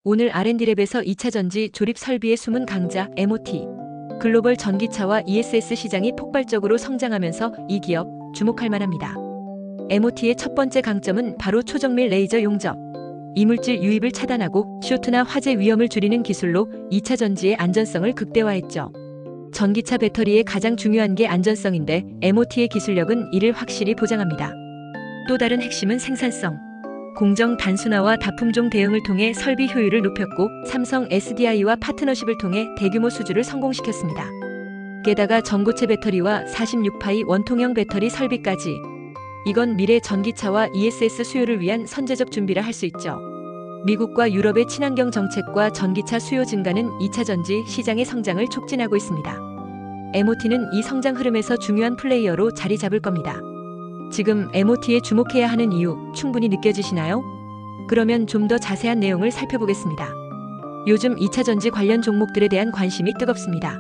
오늘 R&D랩에서 2차 전지 조립 설비의 숨은 강자 MOT. 글로벌 전기차와 ESS 시장이 폭발적으로 성장하면서 이 기업 주목할 만합니다. MOT의 첫 번째 강점은 바로 초정밀 레이저 용접. 이물질 유입을 차단하고 쇼트나 화재 위험을 줄이는 기술로 2차 전지의 안전성을 극대화했죠. 전기차 배터리의 가장 중요한 게 안전성인데 MOT의 기술력은 이를 확실히 보장합니다. 또 다른 핵심은 생산성. 공정 단순화와 다품종 대응을 통해 설비 효율을 높였고 삼성 SDI와 파트너십을 통해 대규모 수주를 성공시켰습니다. 게다가 전고체 배터리와 46파이 원통형 배터리 설비까지. 이건 미래 전기차와 ESS 수요를 위한 선제적 준비라 할 수 있죠. 미국과 유럽의 친환경 정책과 전기차 수요 증가는 2차 전지 시장의 성장을 촉진하고 있습니다. MOT는 이 성장 흐름에서 중요한 플레이어로 자리 잡을 겁니다. 지금 MOT에 주목해야 하는 이유 충분히 느껴지시나요? 그러면 좀 더 자세한 내용을 살펴보겠습니다. 요즘 2차 전지 관련 종목들에 대한 관심이 뜨겁습니다.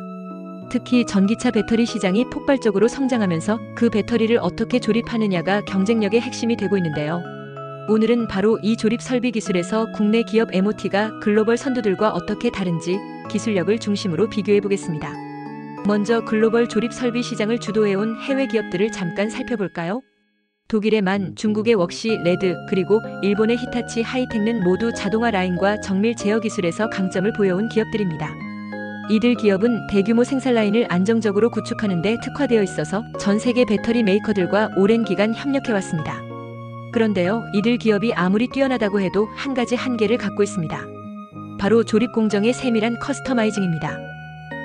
특히 전기차 배터리 시장이 폭발적으로 성장하면서 그 배터리를 어떻게 조립하느냐가 경쟁력의 핵심이 되고 있는데요. 오늘은 바로 이 조립 설비 기술에서 국내 기업 MOT가 글로벌 선두들과 어떻게 다른지 기술력을 중심으로 비교해 보겠습니다. 먼저 글로벌 조립 설비 시장을 주도해온 해외 기업들을 잠깐 살펴볼까요? 독일의 만, 중국의 웍시, 레드, 그리고 일본의 히타치 하이텍는 모두 자동화 라인과 정밀 제어 기술에서 강점을 보여온 기업들입니다. 이들 기업은 대규모 생산 라인을 안정적으로 구축하는 데 특화되어 있어서 전 세계 배터리 메이커들과 오랜 기간 협력해왔습니다. 그런데요, 이들 기업이 아무리 뛰어나다고 해도 한 가지 한계를 갖고 있습니다. 바로 조립 공정의 세밀한 커스터마이징입니다.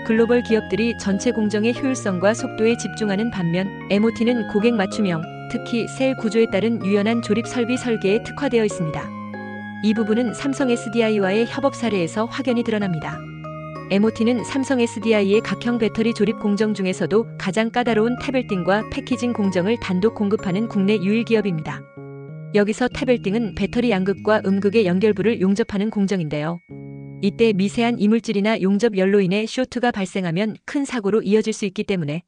글로벌 기업들이 전체 공정의 효율성과 속도에 집중하는 반면 MOT는 고객 맞춤형, 특히 셀 구조에 따른 유연한 조립 설비 설계에 특화되어 있습니다. 이 부분은 삼성 SDI와의 협업 사례에서 확연히 드러납니다. MOT는 삼성 SDI의 각형 배터리 조립 공정 중에서도 가장 까다로운 태벨팅과 패키징 공정을 단독 공급하는 국내 유일 기업입니다. 여기서 태벨팅은 배터리 양극과 음극의 연결부를 용접하는 공정인데요. 이때 미세한 이물질이나 용접 열로 인해 쇼트가 발생하면 큰 사고로 이어질 수 있기 때문에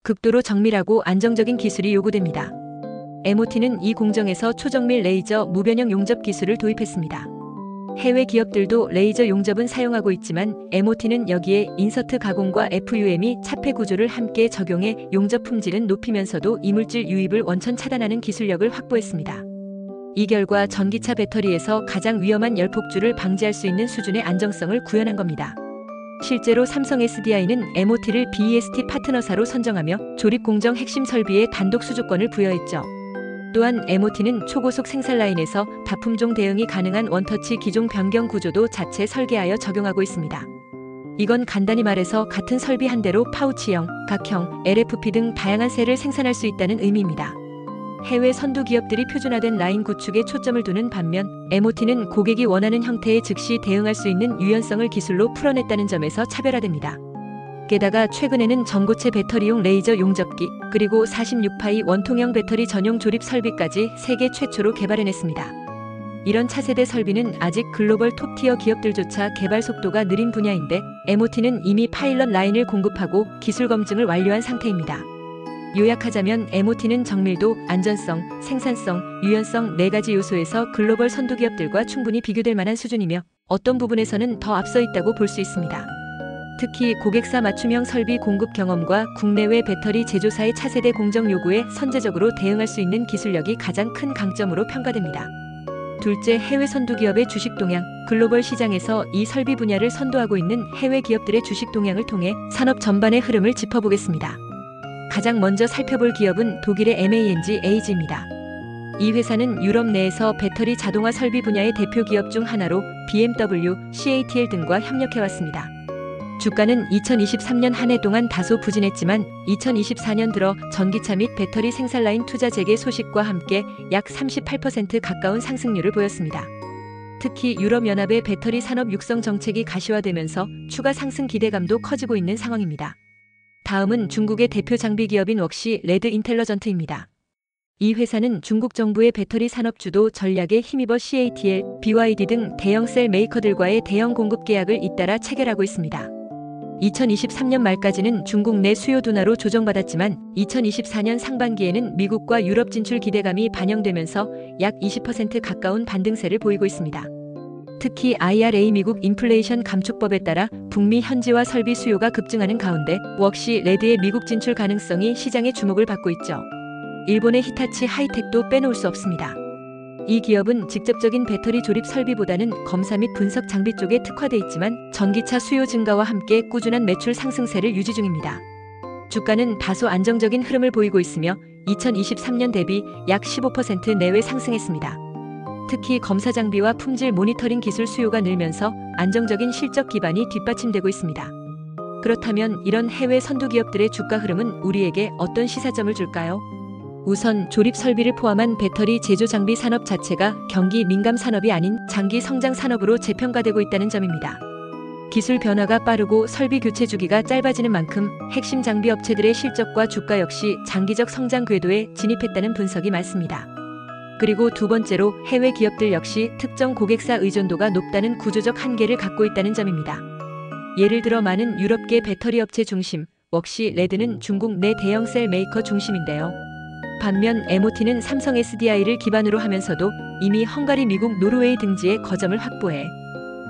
극도로 정밀하고 안정적인 기술이 요구됩니다. MOT는 이 공정에서 초정밀 레이저 무변형 용접 기술을 도입했습니다. 해외 기업들도 레이저 용접은 사용하고 있지만 MOT는 여기에 인서트 가공과 FUM이 차폐 구조를 함께 적용해 용접 품질은 높이면서도 이물질 유입을 원천 차단하는 기술력을 확보했습니다. 이 결과 전기차 배터리에서 가장 위험한 열폭주를 방지할 수 있는 수준의 안정성을 구현한 겁니다. 실제로 삼성 SDI는 MOT를 BEST 파트너사로 선정하며 조립 공정 핵심 설비에 단독 수주권을 부여했죠. 또한 MOT는 초고속 생산 라인에서 다품종 대응이 가능한 원터치 기종 변경 구조도 자체 설계하여 적용하고 있습니다. 이건 간단히 말해서 같은 설비 한 대로 파우치형, 각형, LFP 등 다양한 셀을 생산할 수 있다는 의미입니다. 해외 선두 기업들이 표준화된 라인 구축에 초점을 두는 반면 MOT는 고객이 원하는 형태에 즉시 대응할 수 있는 유연성을 기술로 풀어냈다는 점에서 차별화됩니다. 게다가 최근에는 전고체 배터리용 레이저 용접기, 그리고 46파이 원통형 배터리 전용 조립 설비까지 세계 최초로 개발해냈습니다. 이런 차세대 설비는 아직 글로벌 톱티어 기업들조차 개발 속도가 느린 분야인데 MOT는 이미 파일럿 라인을 공급하고 기술 검증을 완료한 상태입니다. 요약하자면 MOT는 정밀도, 안전성, 생산성, 유연성 4가지 요소에서 글로벌 선두 기업들과 충분히 비교될 만한 수준이며 어떤 부분에서는 더 앞서 있다고 볼 수 있습니다. 특히 고객사 맞춤형 설비 공급 경험과 국내외 배터리 제조사의 차세대 공정 요구에 선제적으로 대응할 수 있는 기술력이 가장 큰 강점으로 평가됩니다. 둘째, 해외 선두 기업의 주식 동향. 글로벌 시장에서 이 설비 분야를 선도하고 있는 해외 기업들의 주식 동향을 통해 산업 전반의 흐름을 짚어보겠습니다. 가장 먼저 살펴볼 기업은 독일의 MANG AG입니다. 이 회사는 유럽 내에서 배터리 자동화 설비 분야의 대표 기업 중 하나로 BMW, CATL 등과 협력해왔습니다. 주가는 2023년 한 해 동안 다소 부진했지만 2024년 들어 전기차 및 배터리 생산 라인 투자 재개 소식과 함께 약 38% 가까운 상승률을 보였습니다. 특히 유럽연합의 배터리 산업 육성 정책이 가시화되면서 추가 상승 기대감도 커지고 있는 상황입니다. 다음은 중국의 대표 장비 기업인 웍시 레드 인텔러전트입니다. 이 회사는 중국 정부의 배터리 산업 주도 전략에 힘입어 CATL, BYD 등 대형 셀 메이커들과의 대형 공급 계약을 잇따라 체결하고 있습니다. 2023년 말까지는 중국 내 수요 둔화로 조정받았지만 2024년 상반기에는 미국과 유럽 진출 기대감이 반영되면서 약 20% 가까운 반등세를 보이고 있습니다. 특히 IRA 미국 인플레이션 감축법에 따라 북미 현지화 설비 수요가 급증하는 가운데 웍시 레드의 미국 진출 가능성이 시장의 주목을 받고 있죠. 일본의 히타치 하이텍도 빼놓을 수 없습니다. 이 기업은 직접적인 배터리 조립 설비보다는 검사 및 분석 장비 쪽에 특화돼 있지만 전기차 수요 증가와 함께 꾸준한 매출 상승세를 유지 중입니다. 주가는 다소 안정적인 흐름을 보이고 있으며 2023년 대비 약 15% 내외 상승했습니다. 특히 검사 장비와 품질 모니터링 기술 수요가 늘면서 안정적인 실적 기반이 뒷받침되고 있습니다. 그렇다면 이런 해외 선두 기업들의 주가 흐름은 우리에게 어떤 시사점을 줄까요? 우선 조립 설비를 포함한 배터리 제조 장비 산업 자체가 경기 민감 산업이 아닌 장기 성장 산업으로 재평가되고 있다는 점입니다. 기술 변화가 빠르고 설비 교체 주기가 짧아지는 만큼 핵심 장비 업체들의 실적과 주가 역시 장기적 성장 궤도에 진입했다는 분석이 많습니다. 그리고 두 번째로 해외 기업들 역시 특정 고객사 의존도가 높다는 구조적 한계를 갖고 있다는 점입니다. 예를 들어 많은 유럽계 배터리 업체 중심, 웍시 레드는 중국 내 대형 셀 메이커 중심인데요. 반면 MOT는 삼성 SDI를 기반으로 하면서도 이미 헝가리, 미국, 노르웨이 등지에 거점을 확보해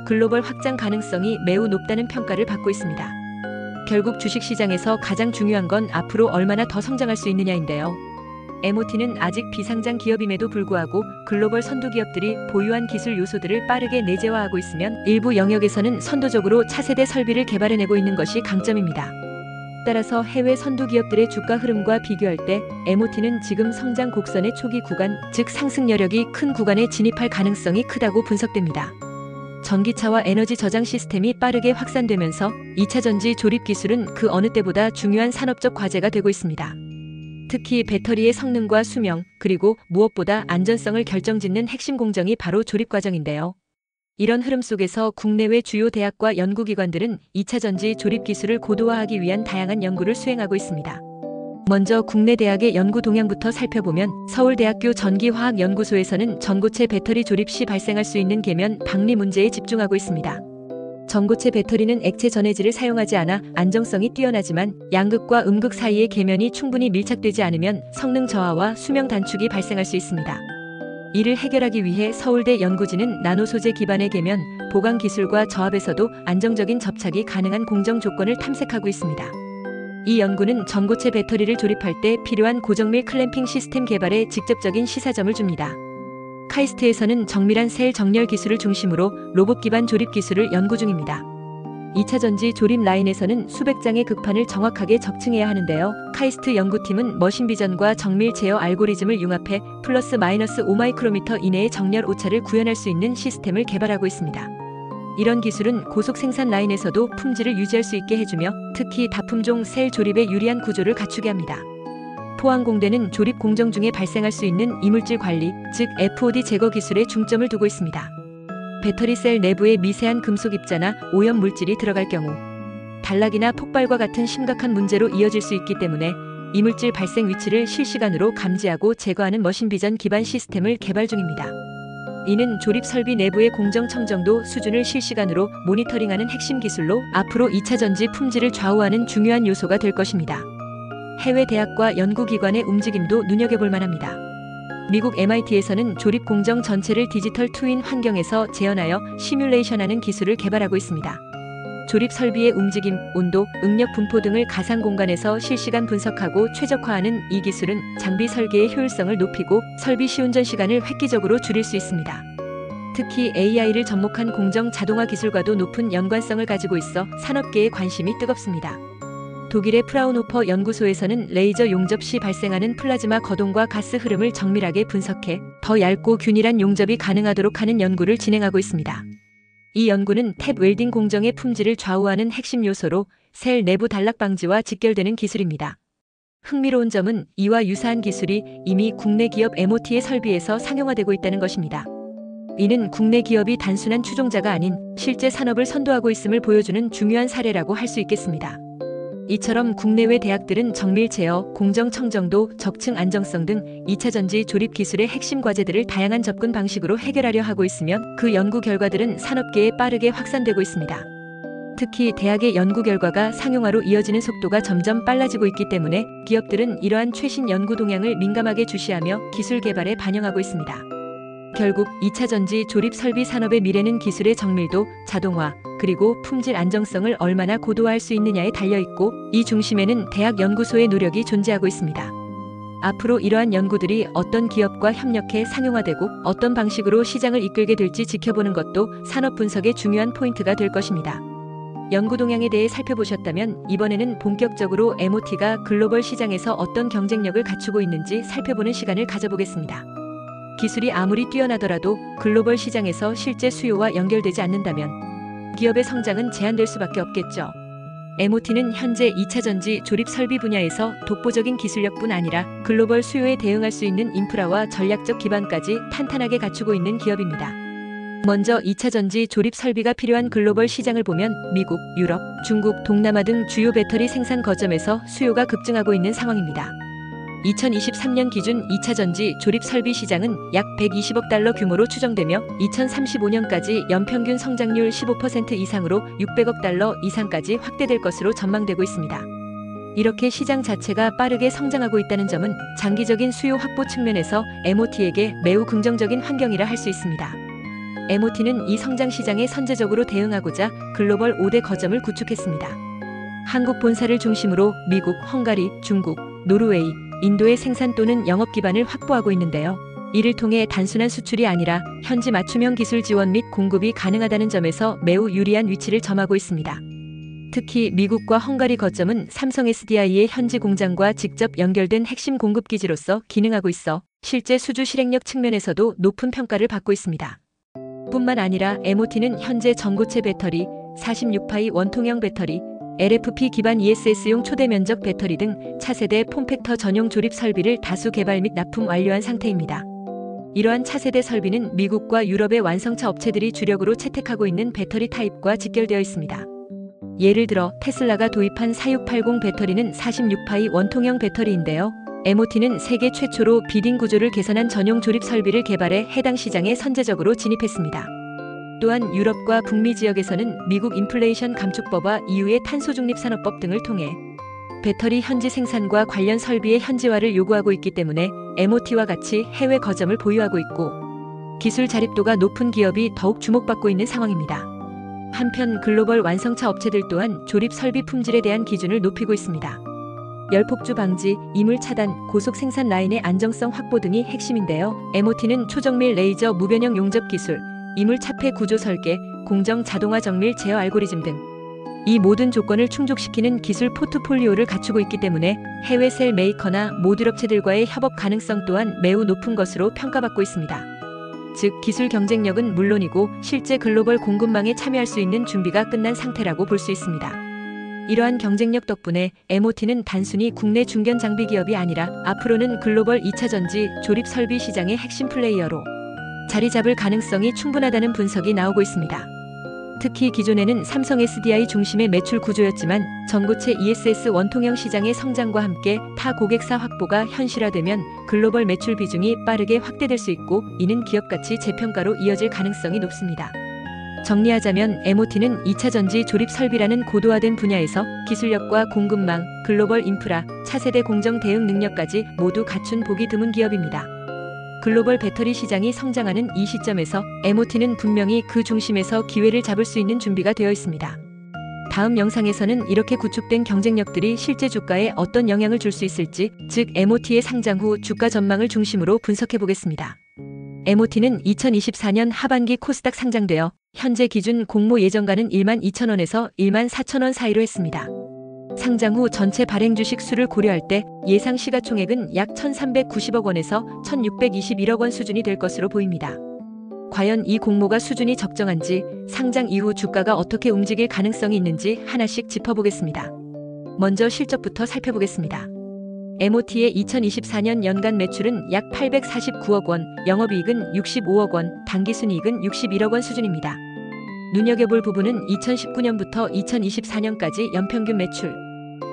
글로벌 확장 가능성이 매우 높다는 평가를 받고 있습니다. 결국 주식시장에서 가장 중요한 건 앞으로 얼마나 더 성장할 수 있느냐인데요. MOT는 아직 비상장 기업임에도 불구하고 글로벌 선두 기업들이 보유한 기술 요소들을 빠르게 내재화하고 있으면 일부 영역에서는 선도적으로 차세대 설비를 개발해내고 있는 것이 강점입니다. 따라서 해외 선두 기업들의 주가 흐름과 비교할 때 MOT는 지금 성장 곡선의 초기 구간, 즉 상승 여력이 큰 구간에 진입할 가능성이 크다고 분석됩니다. 전기차와 에너지 저장 시스템이 빠르게 확산되면서 2차 전지 조립 기술은 그 어느 때보다 중요한 산업적 과제가 되고 있습니다. 특히 배터리의 성능과 수명, 그리고 무엇보다 안전성을 결정짓는 핵심 공정이 바로 조립 과정인데요. 이런 흐름 속에서 국내외 주요 대학과 연구기관들은 2차 전지 조립 기술을 고도화하기 위한 다양한 연구를 수행하고 있습니다. 먼저 국내 대학의 연구 동향부터 살펴보면 서울대학교 전기화학연구소에서는 전고체 배터리 조립 시 발생할 수 있는 계면 방리 문제에 집중하고 있습니다. 전고체 배터리는 액체 전해질을 사용하지 않아 안정성이 뛰어나지만 양극과 음극 사이의 계면이 충분히 밀착되지 않으면 성능 저하와 수명 단축이 발생할 수 있습니다. 이를 해결하기 위해 서울대 연구진은 나노 소재 기반의 계면, 보강 기술과 저압에서도 안정적인 접착이 가능한 공정 조건을 탐색하고 있습니다. 이 연구는 전고체 배터리를 조립할 때 필요한 고정밀 클램핑 시스템 개발에 직접적인 시사점을 줍니다. 카이스트에서는 정밀한 셀 정렬 기술을 중심으로 로봇 기반 조립 기술을 연구 중입니다. 2차 전지 조립 라인에서는 수백 장의 극판을 정확하게 적층해야 하는데요. 카이스트 연구팀은 머신 비전과 정밀 제어 알고리즘을 융합해 플러스 마이너스 5마이크로미터 이내의 정렬 오차를 구현할 수 있는 시스템을 개발하고 있습니다. 이런 기술은 고속 생산 라인에서도 품질을 유지할 수 있게 해주며 특히 다품종 셀 조립에 유리한 구조를 갖추게 합니다. 포항공대는 조립 공정 중에 발생할 수 있는 이물질 관리, 즉 FOD 제거 기술에 중점을 두고 있습니다. 배터리 셀 내부에 미세한 금속 입자나 오염 물질이 들어갈 경우 단락이나 폭발과 같은 심각한 문제로 이어질 수 있기 때문에 이물질 발생 위치를 실시간으로 감지하고 제거하는 머신 비전 기반 시스템을 개발 중입니다. 이는 조립 설비 내부의 공정 청정도 수준을 실시간으로 모니터링하는 핵심 기술로 앞으로 2차 전지 품질을 좌우하는 중요한 요소가 될 것입니다. 해외 대학과 연구기관의 움직임도 눈여겨볼 만합니다. 미국 MIT에서는 조립 공정 전체를 디지털 트윈 환경에서 재현하여 시뮬레이션하는 기술을 개발하고 있습니다. 조립 설비의 움직임, 온도, 응력 분포 등을 가상 공간에서 실시간 분석하고 최적화하는 이 기술은 장비 설계의 효율성을 높이고 설비 시운전 시간을 획기적으로 줄일 수 있습니다. 특히 AI를 접목한 공정 자동화 기술과도 높은 연관성을 가지고 있어 산업계의 관심이 뜨겁습니다. 독일의 프라운호퍼 연구소에서는 레이저 용접 시 발생하는 플라즈마 거동과 가스 흐름을 정밀하게 분석해 더 얇고 균일한 용접이 가능하도록 하는 연구를 진행하고 있습니다. 이 연구는 탭 웰딩 공정의 품질을 좌우하는 핵심 요소로 셀 내부 단락 방지와 직결되는 기술입니다. 흥미로운 점은 이와 유사한 기술이 이미 국내 기업 MOT의 설비에서 상용화되고 있다는 것입니다. 이는 국내 기업이 단순한 추종자가 아닌 실제 산업을 선도하고 있음을 보여주는 중요한 사례라고 할 수 있겠습니다. 이처럼 국내외 대학들은 정밀 제어, 공정 청정도, 적층 안정성 등 2차 전지 조립 기술의 핵심 과제들을 다양한 접근 방식으로 해결하려 하고 있으며 그 연구 결과들은 산업계에 빠르게 확산되고 있습니다. 특히 대학의 연구 결과가 상용화로 이어지는 속도가 점점 빨라지고 있기 때문에 기업들은 이러한 최신 연구 동향을 민감하게 주시하며 기술 개발에 반영하고 있습니다. 결국 2차 전지 조립 설비 산업의 미래는 기술의 정밀도, 자동화, 그리고 품질 안정성을 얼마나 고도화할 수 있느냐에 달려있고, 이 중심에는 대학 연구소의 노력이 존재하고 있습니다. 앞으로 이러한 연구들이 어떤 기업과 협력해 상용화되고 어떤 방식으로 시장을 이끌게 될지 지켜보는 것도 산업 분석의 중요한 포인트가 될 것입니다. 연구 동향에 대해 살펴보셨다면 이번에는 본격적으로 MOT가 글로벌 시장에서 어떤 경쟁력을 갖추고 있는지 살펴보는 시간을 가져보겠습니다. 기술이 아무리 뛰어나더라도 글로벌 시장에서 실제 수요와 연결되지 않는다면 기업의 성장은 제한될 수밖에 없겠죠. MOT는 현재 2차 전지 조립 설비 분야에서 독보적인 기술력뿐 아니라 글로벌 수요에 대응할 수 있는 인프라와 전략적 기반까지 탄탄하게 갖추고 있는 기업입니다. 먼저 2차 전지 조립 설비가 필요한 글로벌 시장을 보면 미국, 유럽, 중국, 동남아 등 주요 배터리 생산 거점에서 수요가 급증하고 있는 상황입니다. 2023년 기준 2차 전지 조립 설비 시장은 약 120억 달러 규모로 추정되며 2035년까지 연평균 성장률 15% 이상으로 600억 달러 이상까지 확대될 것으로 전망되고 있습니다. 이렇게 시장 자체가 빠르게 성장하고 있다는 점은 장기적인 수요 확보 측면에서 MOT에게 매우 긍정적인 환경이라 할 수 있습니다. MOT는 이 성장 시장에 선제적으로 대응하고자 글로벌 5대 거점을 구축했습니다. 한국 본사를 중심으로 미국, 헝가리, 중국, 노르웨이, 인도의 생산 또는 영업 기반을 확보하고 있는데요. 이를 통해 단순한 수출이 아니라 현지 맞춤형 기술 지원 및 공급이 가능하다는 점에서 매우 유리한 위치를 점하고 있습니다. 특히 미국과 헝가리 거점은 삼성 SDI의 현지 공장과 직접 연결된 핵심 공급 기지로서 기능하고 있어 실제 수주 실행력 측면에서도 높은 평가를 받고 있습니다. 뿐만 아니라 MOT는 현재 전고체 배터리, 46파이 원통형 배터리, LFP 기반 ESS용 초대 면적 배터리 등 차세대 폼팩터 전용 조립 설비를 다수 개발 및 납품 완료한 상태입니다. 이러한 차세대 설비는 미국과 유럽의 완성차 업체들이 주력으로 채택하고 있는 배터리 타입과 직결되어 있습니다. 예를 들어 테슬라가 도입한 4680 배터리는 46파이 원통형 배터리인데요. MOT는 세계 최초로 비딩 구조를 개선한 전용 조립 설비를 개발해 해당 시장에 선제적으로 진입했습니다. 또한 유럽과 북미 지역에서는 미국 인플레이션 감축법과 EU의 탄소중립산업법 등을 통해 배터리 현지 생산과 관련 설비의 현지화를 요구하고 있기 때문에 MOT와 같이 해외 거점을 보유하고 있고 기술 자립도가 높은 기업이 더욱 주목받고 있는 상황입니다. 한편 글로벌 완성차 업체들 또한 조립 설비 품질에 대한 기준을 높이고 있습니다. 열폭주 방지, 이물 차단, 고속 생산 라인의 안정성 확보 등이 핵심인데요. MOT는 초정밀 레이저 무변형 용접 기술, 이물 차폐 구조 설계, 공정 자동화 정밀 제어 알고리즘 등 이 모든 조건을 충족시키는 기술 포트폴리오를 갖추고 있기 때문에 해외 셀 메이커나 모듈 업체들과의 협업 가능성 또한 매우 높은 것으로 평가받고 있습니다. 즉 기술 경쟁력은 물론이고 실제 글로벌 공급망에 참여할 수 있는 준비가 끝난 상태라고 볼 수 있습니다. 이러한 경쟁력 덕분에 MOT는 단순히 국내 중견 장비 기업이 아니라 앞으로는 글로벌 2차 전지 조립 설비 시장의 핵심 플레이어로 자리 잡을 가능성이 충분하다는 분석이 나오고 있습니다. 특히 기존에는 삼성 SDI 중심의 매출 구조였지만 전고체 ESS 원통형 시장의 성장과 함께 타 고객사 확보가 현실화되면 글로벌 매출 비중이 빠르게 확대될 수 있고 이는 기업 가치 재평가로 이어질 가능성이 높습니다. 정리하자면 MOT는 2차 전지 조립 설비라는 고도화된 분야에서 기술력과 공급망, 글로벌 인프라, 차세대 공정 대응 능력까지 모두 갖춘 보기 드문 기업입니다. 글로벌 배터리 시장이 성장하는 이 시점에서 MOT는 분명히 그 중심에서 기회를 잡을 수 있는 준비가 되어 있습니다. 다음 영상에서는 이렇게 구축된 경쟁력들이 실제 주가에 어떤 영향을 줄 수 있을지, 즉 MOT의 상장 후 주가 전망을 중심으로 분석해 보겠습니다. MOT는 2024년 하반기 코스닥 상장되어 현재 기준 공모 예정가는 12,000원에서 14,000원 사이로 했습니다. 상장 후 전체 발행 주식 수를 고려할 때 예상 시가총액은 약 1,390억 원에서 1,621억 원 수준이 될 것으로 보입니다. 과연 이 공모가 수준이 적정한지, 상장 이후 주가가 어떻게 움직일 가능성이 있는지 하나씩 짚어보겠습니다. 먼저 실적부터 살펴보겠습니다. MOT의 2024년 연간 매출은 약 849억 원, 영업이익은 65억 원, 당기순이익은 61억 원 수준입니다. 눈여겨볼 부분은 2019년부터 2024년까지 연평균 매출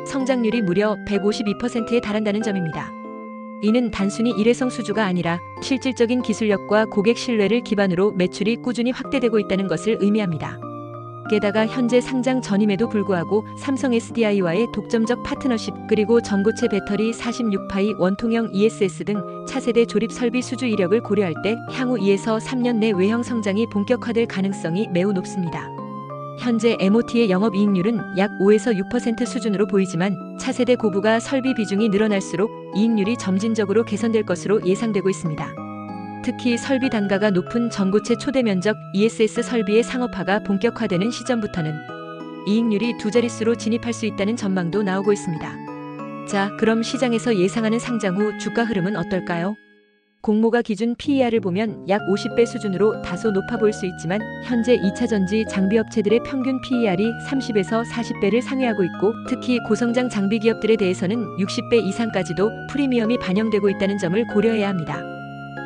성장률이 무려 152%에 달한다는 점입니다. 이는 단순히 일회성 수주가 아니라 실질적인 기술력과 고객 신뢰를 기반으로 매출이 꾸준히 확대되고 있다는 것을 의미합니다. 게다가 현재 상장 전임에도 불구하고 삼성 SDI와의 독점적 파트너십 그리고 전고체 배터리 46파이 원통형 ESS 등 차세대 조립 설비 수주 이력을 고려할 때 향후 2에서 3년 내 외형 성장이 본격화될 가능성이 매우 높습니다. 현재 MOT의 영업이익률은 약 5에서 6% 수준으로 보이지만 차세대 고부가 설비 비중이 늘어날수록 이익률이 점진적으로 개선될 것으로 예상되고 있습니다. 특히 설비 단가가 높은 전고체 초대면적 ESS 설비의 상업화가 본격화되는 시점부터는 이익률이 두 자릿수로 진입할 수 있다는 전망도 나오고 있습니다. 자, 그럼 시장에서 예상하는 상장 후 주가 흐름은 어떨까요? 공모가 기준 PER을 보면 약 50배 수준으로 다소 높아 보일 수 있지만 현재 2차전지 장비업체들의 평균 PER이 30에서 40배를 상회하고 있고 특히 고성장 장비 기업들에 대해서는 60배 이상까지도 프리미엄이 반영되고 있다는 점을 고려해야 합니다.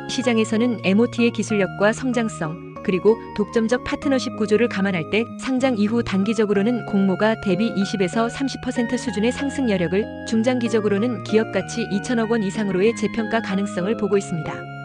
시장에서는 MOT의 기술력과 성장성 그리고 독점적 파트너십 구조를 감안할 때 상장 이후 단기적으로는 공모가 대비 20에서 30% 수준의 상승 여력을, 중장기적으로는 기업 가치 2천억 원 이상으로의 재평가 가능성을 보고 있습니다.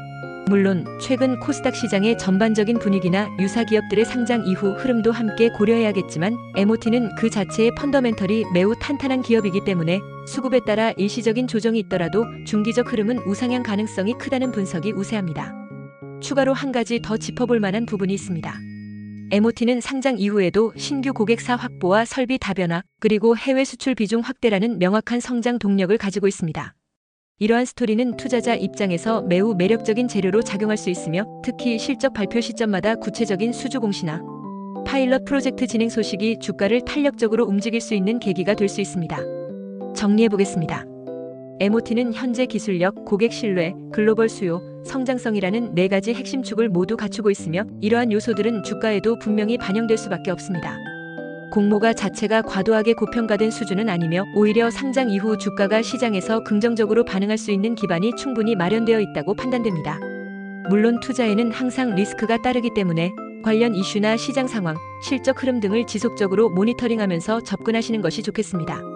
물론 최근 코스닥 시장의 전반적인 분위기나 유사 기업들의 상장 이후 흐름도 함께 고려해야겠지만 MOT는 그 자체의 펀더멘털이 매우 탄탄한 기업이기 때문에 수급에 따라 일시적인 조정이 있더라도 중기적 흐름은 우상향 가능성이 크다는 분석이 우세합니다. 추가로 한 가지 더 짚어볼 만한 부분이 있습니다. MOT는 상장 이후에도 신규 고객사 확보와 설비 다변화, 그리고 해외 수출 비중 확대라는 명확한 성장 동력을 가지고 있습니다. 이러한 스토리는 투자자 입장에서 매우 매력적인 재료로 작용할 수 있으며 특히 실적 발표 시점마다 구체적인 수주 공시나 파일럿 프로젝트 진행 소식이 주가를 탄력적으로 움직일 수 있는 계기가 될 수 있습니다. 정리해보겠습니다. MOT는 현재 기술력, 고객 신뢰, 글로벌 수요, 성장성이라는 네 가지 핵심 축을 모두 갖추고 있으며 이러한 요소들은 주가에도 분명히 반영될 수밖에 없습니다. 공모가 자체가 과도하게 고평가된 수준은 아니며 오히려 상장 이후 주가가 시장에서 긍정적으로 반응할 수 있는 기반이 충분히 마련되어 있다고 판단됩니다. 물론 투자에는 항상 리스크가 따르기 때문에 관련 이슈나 시장 상황, 실적 흐름 등을 지속적으로 모니터링하면서 접근하시는 것이 좋겠습니다.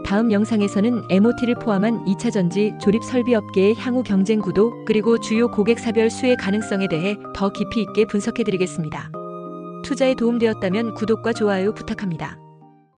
다음 영상에서는 MOT를 포함한 2차전지 조립 설비업계의 향후 경쟁 구도 그리고 주요 고객사별 수혜 가능성에 대해 더 깊이 있게 분석해드리겠습니다. 투자에 도움되었다면 구독과 좋아요 부탁합니다.